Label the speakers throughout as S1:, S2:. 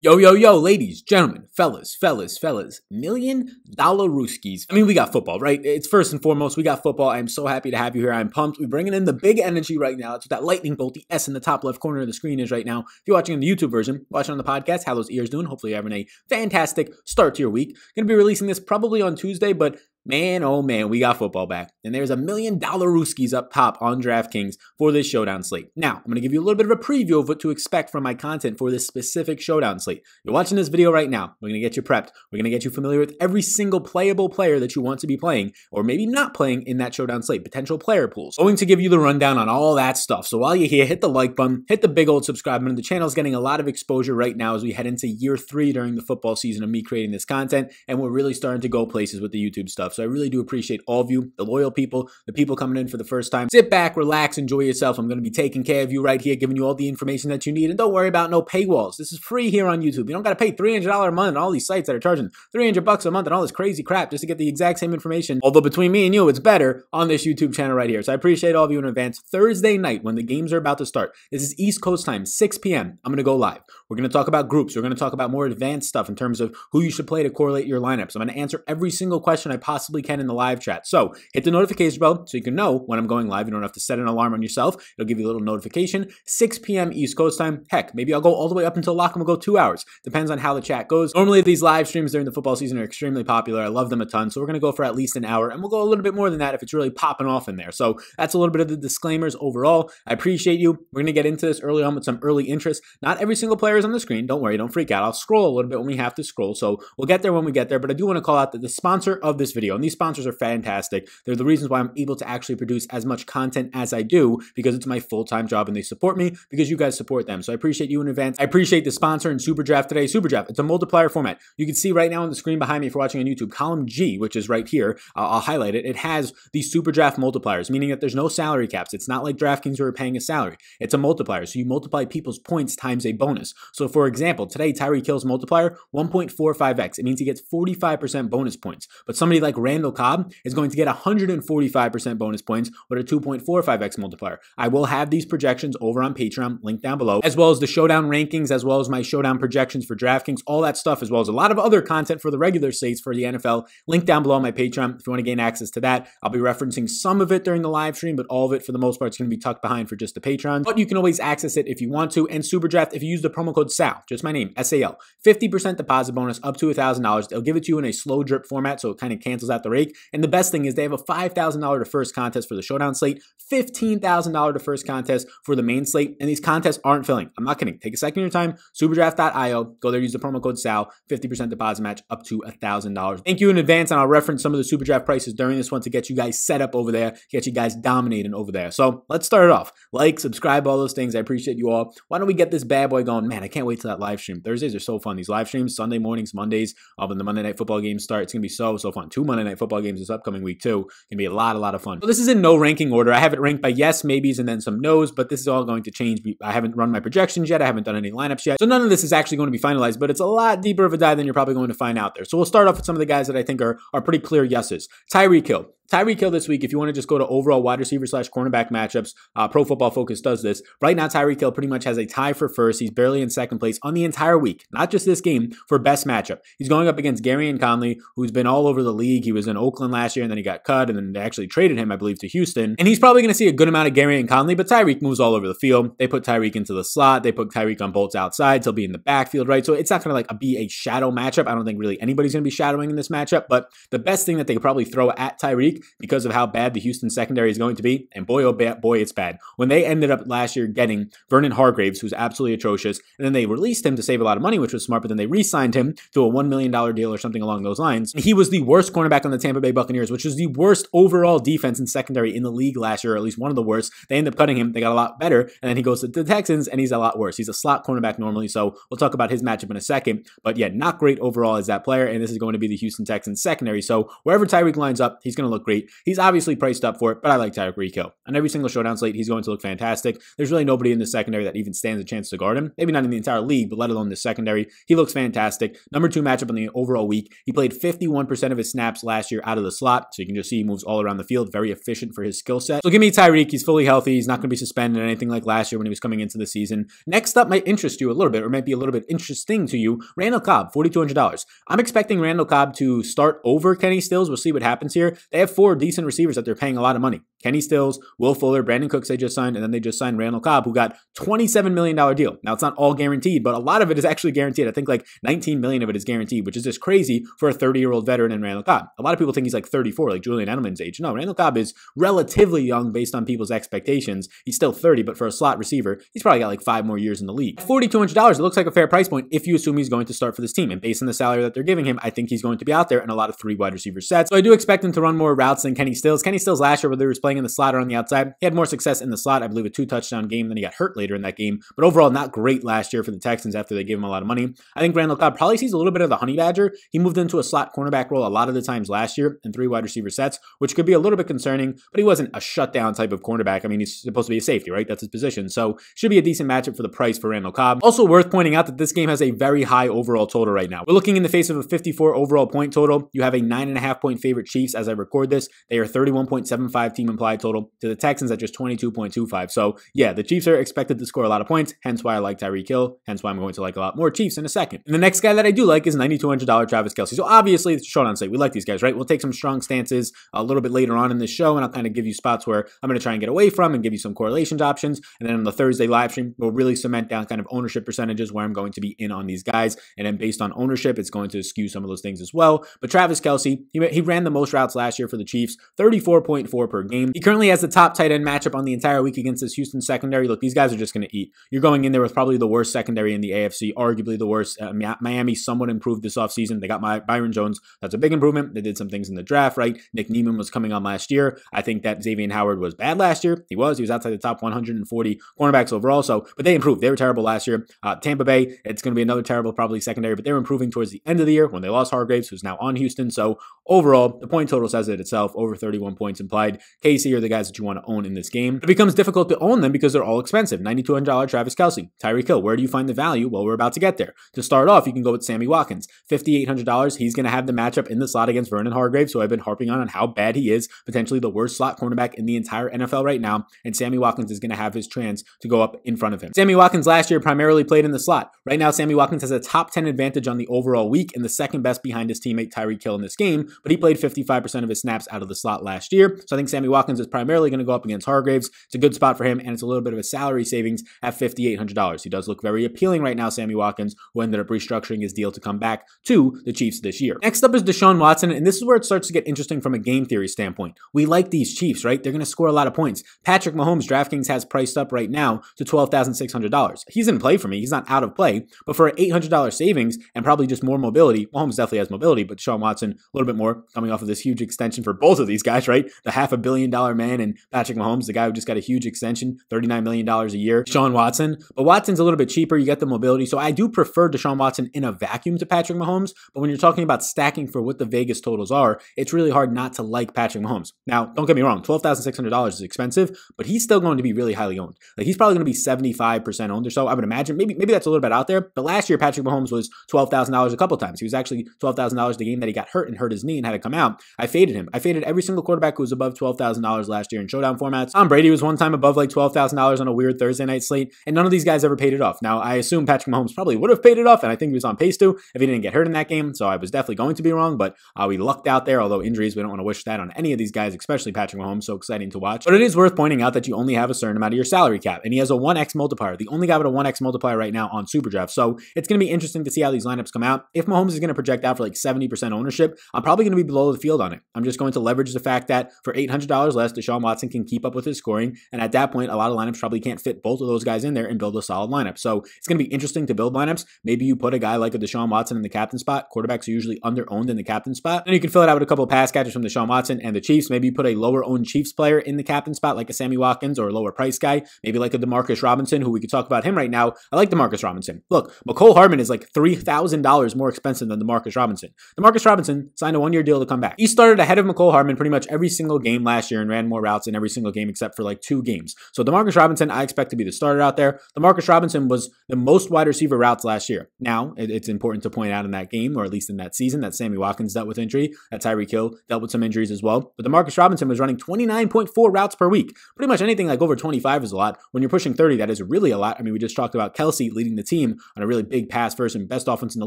S1: Yo, ladies, gentlemen, fellas, $1,000,000 rooskies. I mean, we got football, right? It's first and foremost, we got football. I'm so happy to have you here. I'm pumped. We're bringing in the big energy right now. That's what that lightning bolt, the S in the top left corner of the screen is right now. If you're watching on the YouTube version, watching on the podcast, how those ears doing? Hopefully you're having a fantastic start to your week. Going to be releasing this probably on Tuesday, but man, oh man, we got football back. And there's $1,000,000 rooskies up top on DraftKings for this showdown slate. Now, I'm going to give you a little bit of a preview of what to expect from my content for this specific showdown slate. You're watching this video right now. We're going to get you prepped. We're going to get you familiar with every single playable player that you want to be playing, or maybe not playing in that showdown slate, potential player pools. Going to give you the rundown on all that stuff. So while you're here, hit the like button, hit the big old subscribe button. The channel's getting a lot of exposure right now as we head into year 3 during the football season of me creating this content, and we're really starting to go places with the YouTube stuff. So I really do appreciate all of you, the loyal people, the people coming in for the first time. Sit back, relax, enjoy yourself. I'm going to be taking care of you right here, giving you all the information that you need. And don't worry about no paywalls. This is free here on YouTube. You don't got to pay $300 a month on all these sites that are charging $300 a month and all this crazy crap just to get the exact same information. Although between me and you, it's better on this YouTube channel right here. So I appreciate all of you in advance. Thursday night when the games are about to start. This is East Coast time, 6 p.m. I'm going to go live. We're going to talk about groups. We're going to talk about more advanced stuff in terms of who you should play to correlate your lineups. I'm going to answer every single question I possibly can in the live chat. So hit the notification bell so you can know when I'm going live. You don't have to set an alarm on yourself. It'll give you a little notification. 6 p.m. East Coast time. Heck, maybe I'll go all the way up until lock and we'll go 2 hours. Depends on how the chat goes. Normally these live streams during the football season are extremely popular. I love them a ton. So we're going to go for at least an hour and we'll go a little bit more than that if it's really popping off in there. So that's a little bit of the disclaimers overall. I appreciate you. We're going to get into this early on with some early interest. Not every single player is on the screen. Don't worry. Don't freak out. I'll scroll a little bit when we have to scroll. So we'll get there when we get there. But I do want to call out that the sponsor of this video, and these sponsors are fantastic. They're the reasons why I'm able to actually produce as much content as I do, because it's my full-time job and they support me because you guys support them. So I appreciate you in advance. I appreciate the sponsor in Super Draft today. Super Draft, it's a multiplier format. You can see right now on the screen behind me if you're watching on YouTube, column G, which is right here, I'll highlight it. It has these Super Draft multipliers, meaning that there's no salary caps. It's not like DraftKings where we're paying a salary. It's a multiplier. So you multiply people's points times a bonus. So for example, today Tyree Kill's multiplier, 1.45x. It means he gets 45% bonus points. But somebody like Randall Cobb is going to get 145% bonus points with a 2.45x multiplier. I will have these projections over on Patreon, link down below, as well as the showdown rankings, as well as my showdown projections for DraftKings, all that stuff, as well as a lot of other content for the regular slates for the NFL. Link down below on my Patreon if you want to gain access to that. I'll be referencing some of it during the live stream, but all of it for the most part is going to be tucked behind for just the Patreon. But you can always access it if you want to. And Super Draft, if you use the promo code SAL, just my name, SAL, 50% deposit bonus up to $1,000. They'll give it to you in a slow drip format, so it kind of cancels out the rake. And the best thing is they have a $5,000 to first contest for the showdown slate, $15,000 to first contest for the main slate, and these contests aren't filling. I'm not kidding. Take a second of your time, superdraft.io, go there, use the promo code SAL, 50% deposit match up to $1,000. Thank you in advance, and I'll reference some of the Super Draft prices during this one to get you guys set up over there, get you guys dominating over there. So let's start it off. Like, subscribe, all those things. I appreciate you all. Why don't we get this bad boy going? Man, I can't wait till that live stream. Thursdays are so fun. These live streams, Sunday mornings, Mondays, when the Monday Night Football games start, it's going to be so fun. 2 Monday Night Football games this upcoming week too. Going to be a lot of fun. So this is in no ranking order. I have it ranked by yes, maybes, and then some no's, but this is all going to change. I haven't run my projections yet. I haven't done any lineups yet. So none of this is actually going to be finalized, but it's a lot deeper of a dive than you're probably going to find out there. So we'll start off with some of the guys that I think are pretty clear yeses. Tyree Kill. Tyree Kill this week, if you want to just go to overall wide receiver / cornerback matchups, Pro Football Focus does this. Right now, Tyree Kill pretty much has a tie for first. He's barely in second place on the entire week, not just this game, for best matchup. He's going up against Garyon Conley, who's been all over the league. He was in Oakland last year, and then he got cut, and then they actually traded him, I believe, to Houston. And he's probably going to see a good amount of Garyon Conley, but Tyreek moves all over the field. They put Tyreek into the slot. They put Tyreek on bolts outside. So he'll be in the backfield, right? So it's not going to be a shadow matchup. I don't think really anybody's going to be shadowing in this matchup, but the best thing that they could probably throw at Tyreek, because of how bad the Houston secondary is going to be, and boy, oh boy, it's bad. When they ended up last year getting Vernon Hargreaves, who's absolutely atrocious, and then they released him to save a lot of money, which was smart, but then they re-signed him to a $1 million deal or something along those lines. He was the worst cornerback on the Tampa Bay Buccaneers, which was the worst overall defense and secondary in the league last year, or at least one of the worst. They ended up cutting him. They got a lot better, and then he goes to the Texans, and he's a lot worse. He's a slot cornerback normally, so we'll talk about his matchup in a second, but yeah, not great overall as that player, and this is going to be the Houston Texans secondary, so wherever Tyreek lines up, he's going to look great. He's obviously priced up for it, but I like Tyree Kill. On every single showdown slate, he's going to look fantastic. There's really nobody in the secondary that even stands a chance to guard him. Maybe not in the entire league, but let alone the secondary. He looks fantastic. Number 2 matchup in the overall week. He played 51% of his snaps last year out of the slot, so you can just see he moves all around the field. Very efficient for his skill set. So give me Tyreek. He's fully healthy. He's not going to be suspended or anything like last year when he was coming into the season. Next up might interest you a little bit, or might be a little bit interesting to you. Randall Cobb, $4,200. I'm expecting Randall Cobb to start over Kenny Stills. We'll see what happens here. They have 4 decent receivers that they're paying a lot of money. Kenny Stills, Will Fuller, Brandon Cooks they just signed, and then they just signed Randall Cobb, who got $27 million deal. Now, it's not all guaranteed, but a lot of it is actually guaranteed. I think like $19 million of it is guaranteed, which is just crazy for a 30-year-old veteran in Randall Cobb. A lot of people think he's like 34, like Julian Edelman's age. No, Randall Cobb is relatively young based on people's expectations. He's still 30, but for a slot receiver, he's probably got like 5 more years in the league. $4,200, it looks like a fair price point if you assume he's going to start for this team. And based on the salary that they're giving him, I think he's going to be out there in a lot of 3 wide receiver sets. So I do expect him to run more routes than Kenny Stills. Kenny Stills last year, whether he was playing in the slot or on the outside, he had more success in the slot. I believe a 2-touchdown game. Then he got hurt later in that game. But overall, not great last year for the Texans after they gave him a lot of money. I think Randall Cobb probably sees a little bit of the honey badger. He moved into a slot cornerback role a lot of the times last year in 3 wide receiver sets, which could be a little bit concerning, but he wasn't a shutdown type of cornerback. I mean, he's supposed to be a safety, right? That's his position. So should be a decent matchup for the price for Randall Cobb. Also worth pointing out that this game has a very high overall total right now. We're looking in the face of a 54 overall point total. You have a 9.5 point favorite Chiefs as I record this. They are 31.75 team implied total to the Texans at just 22.25. So yeah, the Chiefs are expected to score a lot of points, hence why I like Tyree Kill, hence why I'm going to like a lot more Chiefs in a second. And the next guy that I do like is $9,200 Travis Kelce. So obviously it's a showdown slate. We like these guys, right? We'll take some strong stances a little bit later on in this show, and I'll kind of give you spots where I'm going to try and get away from and give you some correlations options. And then on the Thursday live stream, we'll really cement down kind of ownership percentages where I'm going to be in on these guys. And then based on ownership, it's going to skew some of those things as well. But Travis Kelce, he ran the most routes last year for the Chiefs, 34.4 per game. He currently has the top tight end matchup on the entire week against this Houston secondary. Look, these guys are just going to eat. You're going in there with probably the worst secondary in the AFC, arguably the worst. Miami somewhat improved this offseason. They got Byron Jones. That's a big improvement. They did some things in the draft, right? Nick Neiman was coming on last year. I think that Xavier Howard was bad last year. He was outside the top 140 cornerbacks overall. But they improved. They were terrible last year. Tampa Bay, it's going to be another terrible probably secondary, but they were improving towards the end of the year when they lost Hargraves, who's now on Houston. So overall, the point total says it itself, over 31 points implied. KC are the guys that you want to own in this game. It becomes difficult to own them because they're all expensive. $9,200 Travis Kelce, Tyree Kill. Where do you find the value? Well, we're about to get there. To start off, you can go with Sammy Watkins, $5,800. He's going to have the matchup in the slot against Vernon Hargraves, who I've been harping on how bad he is, potentially the worst slot cornerback in the entire NFL right now. And Sammy Watkins is going to have his chance to go up in front of him. Sammy Watkins last year primarily played in the slot. Right now, Sammy Watkins has a top 10 advantage on the overall week and the second best behind his teammate Tyree Kill in this game, but he played 55% of his snaps out of the slot last year. So I think Sammy Watkins is primarily going to go up against Hargraves. It's a good spot for him, and it's a little bit of a salary savings at $5,800. He does look very appealing right now, Sammy Watkins, who ended up restructuring his deal to come back to the Chiefs this year. Next up is Deshaun Watson, and this is where it starts to get interesting from a game theory standpoint. We like these Chiefs, right? They're going to score a lot of points. Patrick Mahomes, DraftKings has priced up right now to $12,600. He's in play for me. He's not out of play, but for an $800 savings and probably just more mobility, Mahomes definitely has mobility, but Deshaun Watson, a little bit more coming off of this huge extension for both of these guys, right? The $500 million man and Patrick Mahomes, the guy who just got a huge extension, $39 million a year, Deshaun Watson. But Watson's a little bit cheaper. You get the mobility. So I do prefer Deshaun Watson in a vacuum to Patrick Mahomes. But when you're talking about stacking for what the Vegas totals are, it's really hard not to like Patrick Mahomes. Now, don't get me wrong, $12,600 is expensive, but he's still going to be really highly owned. Like he's probably going to be 75% owned or so. I would imagine maybe that's a little bit out there. But last year, Patrick Mahomes was $12,000 a couple times. He was actually $12,000 the game that he got hurt and hurt his knee and had to come out. I faded him. I faded every single quarterback who was above $12,000 last year in showdown formats. Tom Brady was one time above like $12,000 on a weird Thursday night slate, and none of these guys ever paid it off. Now, I assume Patrick Mahomes probably would have paid it off, and I think he was on pace to if he didn't get hurt in that game. So I was definitely going to be wrong, but we lucked out there. Although injuries, we don't want to wish that on any of these guys, especially Patrick Mahomes. So exciting to watch. But it is worth pointing out that you only have a certain amount of your salary cap, and he has a 1x multiplier. The only guy with a 1x multiplier right now on Superdraft. So it's going to be interesting to see how these lineups come out. If Mahomes is going to project out for like 70% ownership, I'm probably going to be below the field on it. I'm just going to leverage the fact that for $800 $200 less, Deshaun Watson can keep up with his scoring. And at that point, a lot of lineups probably can't fit both of those guys in there and build a solid lineup. So it's going to be interesting to build lineups. Maybe you put a guy like a Deshaun Watson in the captain spot. Quarterbacks are usually under-owned in the captain spot. Then you can fill it out with a couple of pass catchers from Deshaun Watson and the Chiefs. Maybe you put a lower-owned Chiefs player in the captain spot like a Sammy Watkins or a lower-price guy. Maybe like a Demarcus Robinson, who we could talk about him right now. I like Demarcus Robinson. Look, McCole Hardman is like $3,000 more expensive than Demarcus Robinson. Demarcus Robinson signed a one-year deal to come back. He started ahead of McCole Hardman pretty much every single game last year and ran more routes in every single game except for like 2 games. So Demarcus Robinson, I expect to be the starter out there. Demarcus Robinson was the most wide receiver routes last year. Now, it's important to point out in that game, or at least in that season, that Sammy Watkins dealt with injury, that Tyree Kill dealt with some injuries as well. But Demarcus Robinson was running 29.4 routes per week. Pretty much anything like over 25 is a lot. When you're pushing 30, that is really a lot. I mean, we just talked about Kelsey leading the team on a really big pass first and best offense in the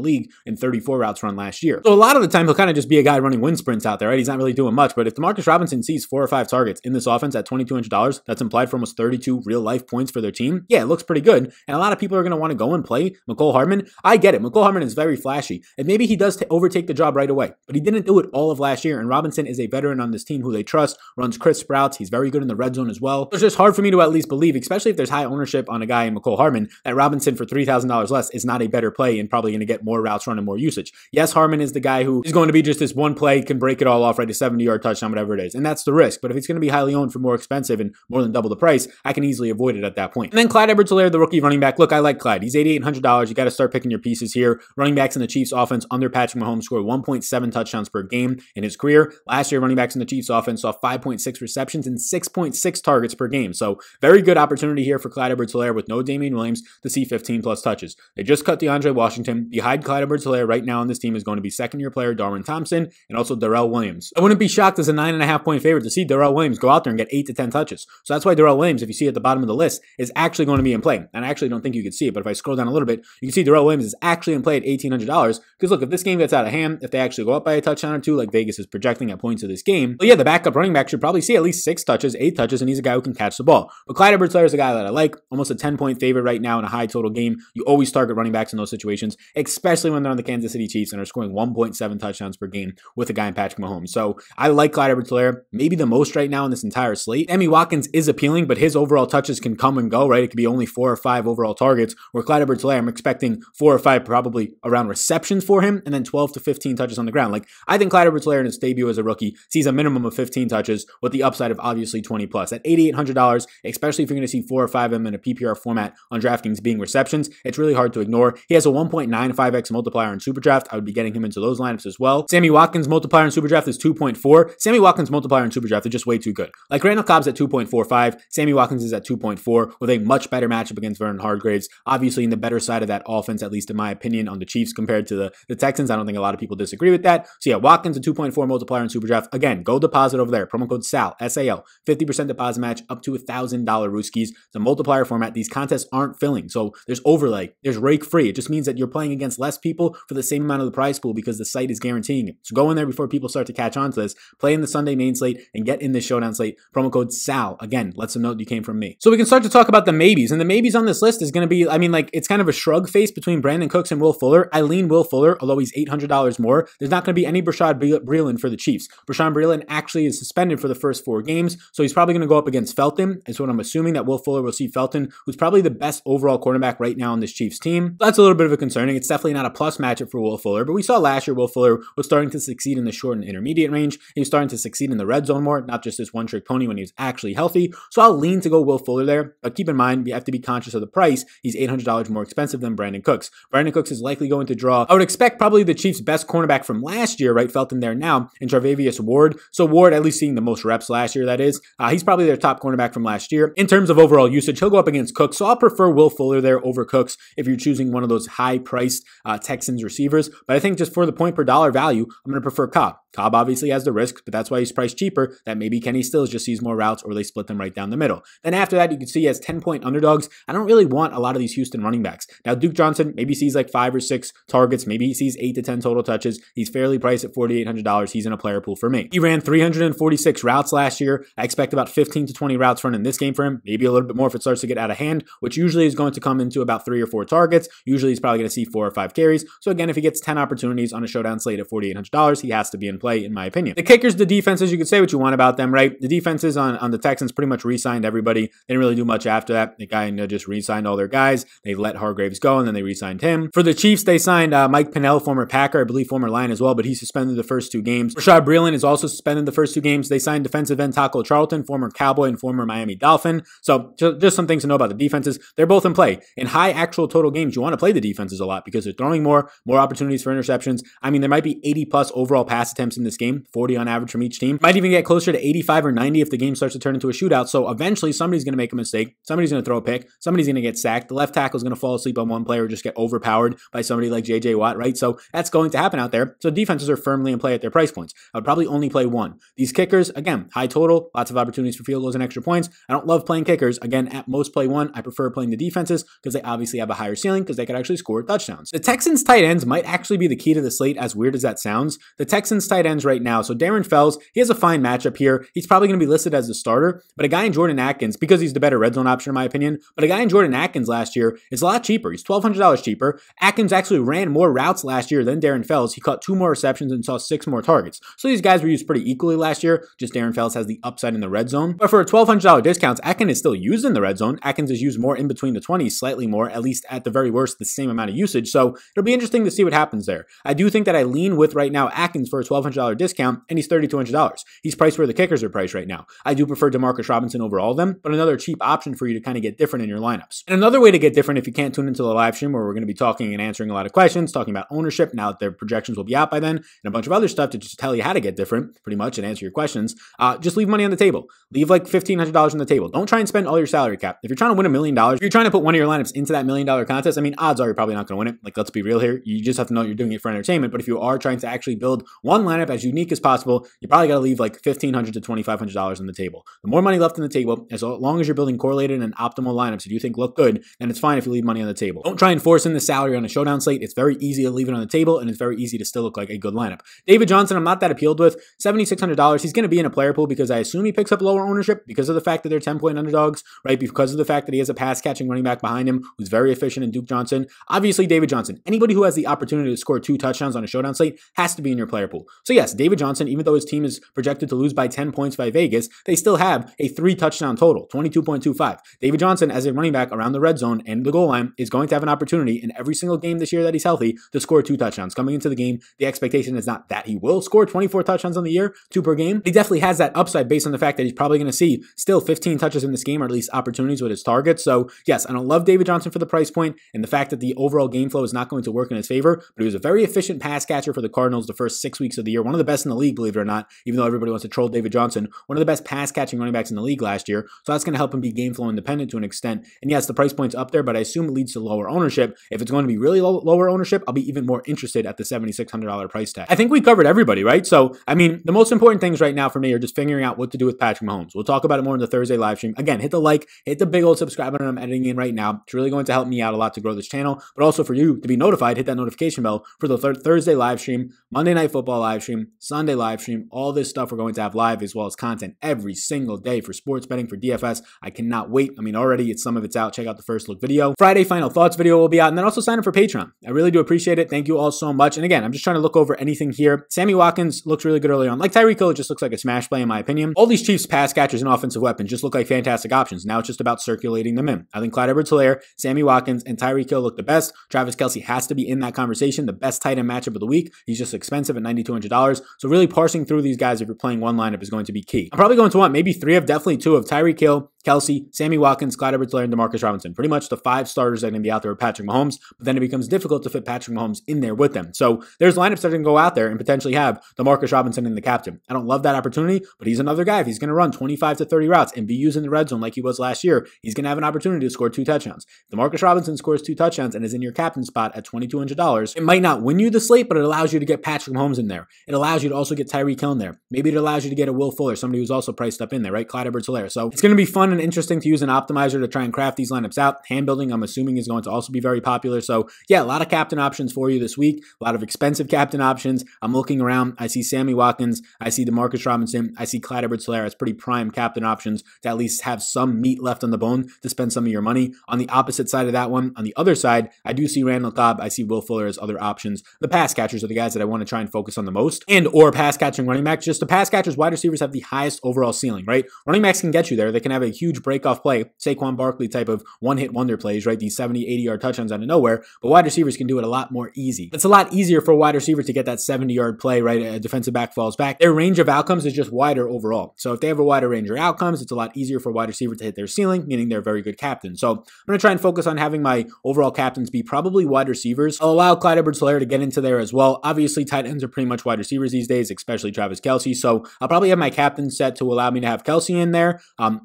S1: league in 34 routes run last year. So a lot of the time, he'll kind of just be a guy running wind sprints out there, right? He's not really doing much. But if Demarcus Robinson sees 4 or 5 targets in this offense at $2,200, that's implied for almost 32 real life points for their team. Yeah, it looks pretty good. And a lot of people are going to want to go and play McCole Hardman. I get it. McCole Hardman is very flashy. And maybe he does overtake the job right away. But he didn't do it all of last year. And Robinson is a veteran on this team who they trust, runs crisp routes. He's very good in the red zone as well. It's just hard for me to at least believe, especially if there's high ownership on a guy in McCole Hardman, that Robinson for $3,000 less is not a better play and probably going to get more routes run and more usage. Yes, Hardman is the guy who is going to be just this one play, can break it all off, right? A 70-yard touchdown, whatever it is. And that's the risk. But if it's going to be highly owned for more expensive and more than double the price, I can easily avoid it at that point. And then Clyde Edwards-Helaire, the rookie running back. Look, I like Clyde. He's $8,800. You got to start picking your pieces here. Running backs in the Chiefs offense under Patrick Mahomes scored 1.7 touchdowns per game in his career. Last year, running backs in the Chiefs offense saw 5.6 receptions and 6.6 targets per game. So very good opportunity here for Clyde Edwards-Helaire with no Damian Williams to see 15 plus touches. They just cut DeAndre Washington. Behind Clyde Edwards-Helaire right now on this team is going to be second-year player Darwin Thompson and also Darrell Williams. I wouldn't be shocked as a 9.5-point favorite to see Darrell Williams go out there and get 8 to 10 touches. So that's why Darrell Williams, if you see at the bottom of the list, is actually going to be in play. And I actually don't think you could see it, but if I scroll down a little bit, you can see Darrell Williams is actually in play at $1,800. Because look, if this game gets out of hand, if they actually go up by a touchdown or 2, like Vegas is projecting at points of this game, well, yeah, the backup running back should probably see at least 6 touches, 8 touches, and he's a guy who can catch the ball. But Clyde Edwards-Helaire is a guy that I like, almost a 10-point favorite right now in a high total game. You always target running backs in those situations, especially when they're on the Kansas City Chiefs and are scoring 1.7 touchdowns per game with a guy in Patrick Mahomes. So I like Clyde Edwards-Helaire maybe the most right now in this entire slate. Sammy Watkins is appealing, but his overall touches can come and go, right? It could be only 4 or 5 overall targets, where Clyde Edwards-Helaire, I'm expecting 4 or 5 probably around receptions for him, and then 12 to 15 touches on the ground. Like, I think Clyde Edwards-Helaire in his debut as a rookie sees a minimum of 15 touches with the upside of obviously 20 plus. At $8,800, especially if you're going to see 4 or 5 of them in a PPR format on DraftKings being receptions, it's really hard to ignore. He has a 1.95x multiplier in Superdraft. I would be getting him into those lineups as well. Sammy Watkins' multiplier in Superdraft is 2.4. Sammy Watkins' multiplier in Superdraft is just way too good. Like, Randall Cobb's at 2.45. Sammy Watkins is at 2.4 with a much better matchup against Vernon Hargreaves. Obviously, in the better side of that offense, at least in my opinion, on the Chiefs compared to the Texans. I don't think a lot of people disagree with that. So yeah, Watkins a 2.4 multiplier in Superdraft. Again, go deposit over there. Promo code SAL, S-A-L, 50% deposit match up to $1,000 Rooskies. It's a multiplier format. These contests aren't filling. So there's overlay. There's rake free. It just means that you're playing against less people for the same amount of the prize pool because the site is guaranteeing it. So go in there before people start to catch on to this. Play in the Sunday main slate and get in this showdown slate. Promo code SAL. Again, let's them know you came from me. So we can start to talk about the maybes. And the maybes on this list is going to be, I mean, like, it's kind of a shrug face between Brandon Cooks and Will Fuller. I lean Will Fuller, although he's $800 more. There's not going to be any Bashaud Breeland for the Chiefs. Bashaud Breeland actually is suspended for the first 4 games, so he's probably going to go up against Felton. Is what I'm assuming, that Will Fuller will see Felton, who's probably the best overall cornerback right now on this Chiefs team. That's a little bit of a concerning. It's definitely not a plus matchup for Will Fuller, but we saw last year Will Fuller was starting to succeed in the short and intermediate range. He was starting to succeed in the red zone more, not just this one-trick pony when he was actually healthy. So I'll lean to go Will Fuller there, but keep in mind, you have to be conscious of the price. He's $800 more expensive than Brandon Cooks. Brandon Cooks is likely going to draw, I would expect, probably the Chiefs' best cornerback from last year, right? Felton there now, and Charvarius Ward. So Ward, at least seeing the most reps last year, that is. He's probably their top cornerback from last year. In terms of overall usage, he'll go up against Cooks. So I'll prefer Will Fuller there over Cooks if you're choosing one of those high-priced Texans receivers. But I think just for the point per dollar value, I'm going to prefer Cobb. Cobb obviously has the risk, but that's why he's priced cheaper. That maybe Kenny Stills just sees more routes or they split them right down the middle. Then after that, you can see he has 10-point underdogs. I don't really want a lot of these Houston running backs. Now, Duke Johnson maybe sees like 5 or 6 targets. Maybe he sees 8 to 10 total touches. He's fairly priced at $4,800. He's in a player pool for me. He ran 346 routes last year. I expect about 15 to 20 routes run in this game for him. Maybe a little bit more if it starts to get out of hand, which usually is going to come into about 3 or 4 targets. Usually he's probably going to see 4 or 5 carries. So again, if he gets 10 opportunities on a showdown slate at $4,800, he has to be in play. play, in my opinion. The kickers, the defenses, you can say what you want about them, right? The defenses on the Texans pretty much re-signed everybody. They didn't really do much after that. They kind of just re-signed all their guys. They let Hargraves go, and then they re-signed him. For the Chiefs, they signed Mike Pinnell, former Packer, I believe former Lion as well, but he suspended the first 2 games. Rashad Breeland is also suspended the first 2 games. They signed defensive end Taco Charlton, former Cowboy and former Miami Dolphin. So just some things to know about the defenses. They're both in play. In high actual total games, you want to play the defenses a lot because they're throwing more opportunities for interceptions. I mean, there might be 80 plus overall pass attempts in this game, 40 on average from each team. Might even get closer to 85 or 90 if the game starts to turn into a shootout. So eventually somebody's going to make a mistake. Somebody's going to throw a pick. Somebody's going to get sacked. The left tackle is going to fall asleep on one player or just get overpowered by somebody like JJ Watt, right? So that's going to happen out there. So defenses are firmly in play at their price points. I would probably only play one. These kickers, again, high total, lots of opportunities for field goals and extra points. I don't love playing kickers. Again, at most play one. I prefer playing the defenses because they obviously have a higher ceiling because they could actually score touchdowns. The Texans tight ends might actually be the key to the slate, as weird as that sounds. The Texans tight ends right now. So Darren Fells, he has a fine matchup here. He's probably going to be listed as the starter, but a guy in Jordan Atkins, because he's the better red zone option in my opinion, but a guy in Jordan Atkins last year is a lot cheaper. He's $1,200 cheaper. Atkins actually ran more routes last year than Darren Fells. He caught 2 more receptions and saw 6 more targets. So these guys were used pretty equally last year. Just Darren Fells has the upside in the red zone. But for a $1,200 discount, Atkins is still used in the red zone. Atkins is used more in between the 20s, slightly more, at least at the very worst, the same amount of usage. So it'll be interesting to see what happens there. I do think that I lean with right now Atkins for a $1,200 discount, and he's $3,200. He's priced where the kickers are priced right now. I do prefer DeMarcus Robinson over all of them, but another cheap option for you to kind of get different in your lineups. And another way to get different if you can't tune into the live stream where we're going to be talking and answering a lot of questions, talking about ownership now that their projections will be out by then, and a bunch of other stuff to just tell you how to get different, pretty much, and answer your questions. Just leave money on the table. Leave like $1,500 on the table. Don't try and spend all your salary cap. If you're trying to win $1 million, if you're trying to put one of your lineups into that $1 million contest, I mean, odds are you're probably not going to win it. Like, let's be real here. You just have to know you're doing it for entertainment. But if you are trying to actually build one lineup as unique as possible, you probably got to leave like $1,500 to $2,500 on the table. The more money left on the table, as long as you're building correlated and optimal lineups that you think look good, then it's fine if you leave money on the table. Don't try and force in the salary on a showdown slate. It's very easy to leave it on the table, and it's very easy to still look like a good lineup. David Johnson, I'm not that appealed with. $7,600. He's going to be in a player pool because I assume he picks up lower ownership because of the fact that they're 10-point underdogs, right? Because of the fact that he has a pass-catching running back behind him who's very efficient in Duke Johnson. Obviously, David Johnson, anybody who has the opportunity to score 2 touchdowns on a showdown slate has to be in your player pool. So yes, David Johnson, even though his team is projected to lose by 10 points by Vegas, they still have a 3-touchdown total, 22.25. David Johnson, as a running back around the red zone and the goal line, is going to have an opportunity in every single game this year that he's healthy to score 2 touchdowns. Coming into the game, the expectation is not that he will score 24 touchdowns on the year, 2 per game. He definitely has that upside based on the fact that he's probably going to see still 15 touches in this game, or at least opportunities with his targets. So yes, I don't love David Johnson for the price point and the fact that the overall game flow is not going to work in his favor, but he was a very efficient pass catcher for the Cardinals the first 6 weeks of the year. One of the best in the league, believe it or not, even though everybody wants to troll David Johnson, one of the best pass catching running backs in the league last year. So that's going to help him be game flow independent to an extent. And yes, the price point's up there, but I assume it leads to lower ownership. If it's going to be really lower ownership, I'll be even more interested at the $7,600 price tag. I think we covered everybody, right? So, I mean, the most important things right now for me are just figuring out what to do with Patrick Mahomes. We'll talk about it more in the Thursday live stream. Again, hit the like, hit the big old subscribe button I'm editing in right now. It's really going to help me out a lot to grow this channel, but also for you to be notified, hit that notification bell for the Thursday live stream, Monday Night Football live stream, Sunday live stream, all this stuff we're going to have live, as well as content every single day for sports betting, for DFS. I cannot wait. I mean, already some of it's out. Check out the first look video. Friday final thoughts video will be out, and then also sign up for Patreon. I really do appreciate it. Thank you all so much. And again, I'm just trying to look over anything here. Sammy Watkins looks really good early on. Like Tyree Kill, it just looks like a smash play in my opinion. All these Chiefs pass catchers and offensive weapons just look like fantastic options. Now it's just about circulating them in. I think Clyde Edwards-Helaire, Sammy Watkins, and Tyree Kill look the best. Travis Kelce has to be in that conversation. The best tight end matchup of the week. He's just expensive at $9,200. So really parsing through these guys if you're playing one lineup is going to be key. I'm probably going to want maybe definitely two of Tyree Kill, Kelce, Sammy Watkins, Clyde Edwards-Helaire, and DeMarcus Robinson. Pretty much the 5 starters that are going to be out there with Patrick Mahomes, but then it becomes difficult to fit Patrick Mahomes in there with them. So there's lineups that are going to go out there and potentially have DeMarcus Robinson in the captain. I don't love that opportunity, but he's another guy. If he's going to run 25 to 30 routes and be used in the red zone like he was last year, he's going to have an opportunity to score 2 touchdowns. If DeMarcus Robinson scores 2 touchdowns and is in your captain spot at $2,200, it might not win you the slate, but it allows you to get Patrick Mahomes in there. It allows you to also get Tyree Kill in there. Maybe it allows you to get a Will Fuller, somebody who's also priced up in there, right? Clyde Edwards-Helaire. So it's going to be fun fun and interesting to use an optimizer to try and craft these lineups out. Hand building, I'm assuming, is going to also be very popular. So yeah, a lot of captain options for you this week. A lot of expensive captain options. I'm looking around. I see Sammy Watkins. I see DeMarcus Robinson. I see Clyde Edwards-Helaire as pretty prime captain options to at least have some meat left on the bone to spend some of your money. On the opposite side of that one, on the other side, I do see Randall Cobb. I see Will Fuller as other options. The pass catchers are the guys that I want to try and focus on the most, and or pass catching running backs. Just the pass catchers, wide receivers have the highest overall ceiling, right? Running backs can get you there. They can have a huge break-off play, Saquon Barkley type of one-hit wonder plays, right? These 70, 80-yard touchdowns out of nowhere, but wide receivers can do it a lot more easy. It's a lot easier for a wide receiver to get that 70-yard play, right? A defensive back falls back. Their range of outcomes is just wider overall. So if they have a wider range of outcomes, it's a lot easier for a wide receiver to hit their ceiling, meaning they're a very good captain. So I'm going to try and focus on having my overall captains be probably wide receivers. I'll allow Clyde Edwards-Helaire to get into there as well. Obviously, tight ends are pretty much wide receivers these days, especially Travis Kelce. So I'll probably have my captain set to allow me to have Kelce in there.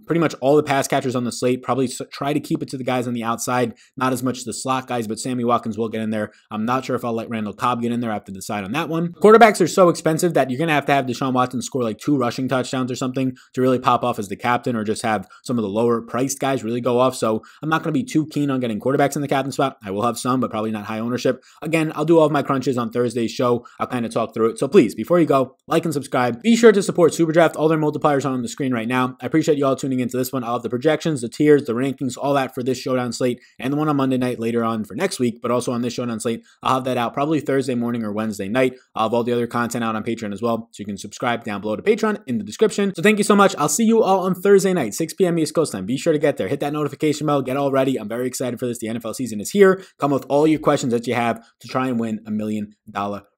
S1: Pretty much all the pass catchers on the slate. Probably try to keep it to the guys on the outside, not as much the slot guys, but Sammy Watkins will get in there. I'm not sure if I'll let Randall Cobb get in there. I have to decide on that one. Quarterbacks are so expensive that you're going to have Deshaun Watson score like 2 rushing touchdowns or something to really pop off as the captain, or just have some of the lower priced guys really go off. So I'm not going to be too keen on getting quarterbacks in the captain spot. I will have some, but probably not high ownership. Again, I'll do all of my crunches on Thursday's show. I'll kind of talk through it. So please, before you go, like and subscribe. Be sure to support Superdraft. All their multipliers are on the screen right now. I appreciate you all tuning into this one. I'll have the projections, the tiers, the rankings, all that for this showdown slate, and the one on Monday night later on for next week, but also on this showdown slate. I'll have that out probably Thursday morning or Wednesday night. I'll have all the other content out on Patreon as well, so you can subscribe down below to Patreon in the description. So thank you so much. I'll see you all on Thursday night, 6 p.m. East Coast time. Be sure to get there. Hit that notification bell. Get all ready. I'm very excited for this. The NFL season is here. Come with all your questions that you have to try and win $1 million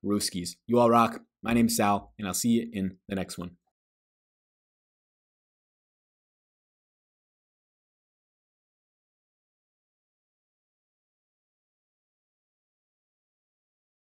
S1: Rooskies. You all rock. My name is Sal, and I'll see you in the next one.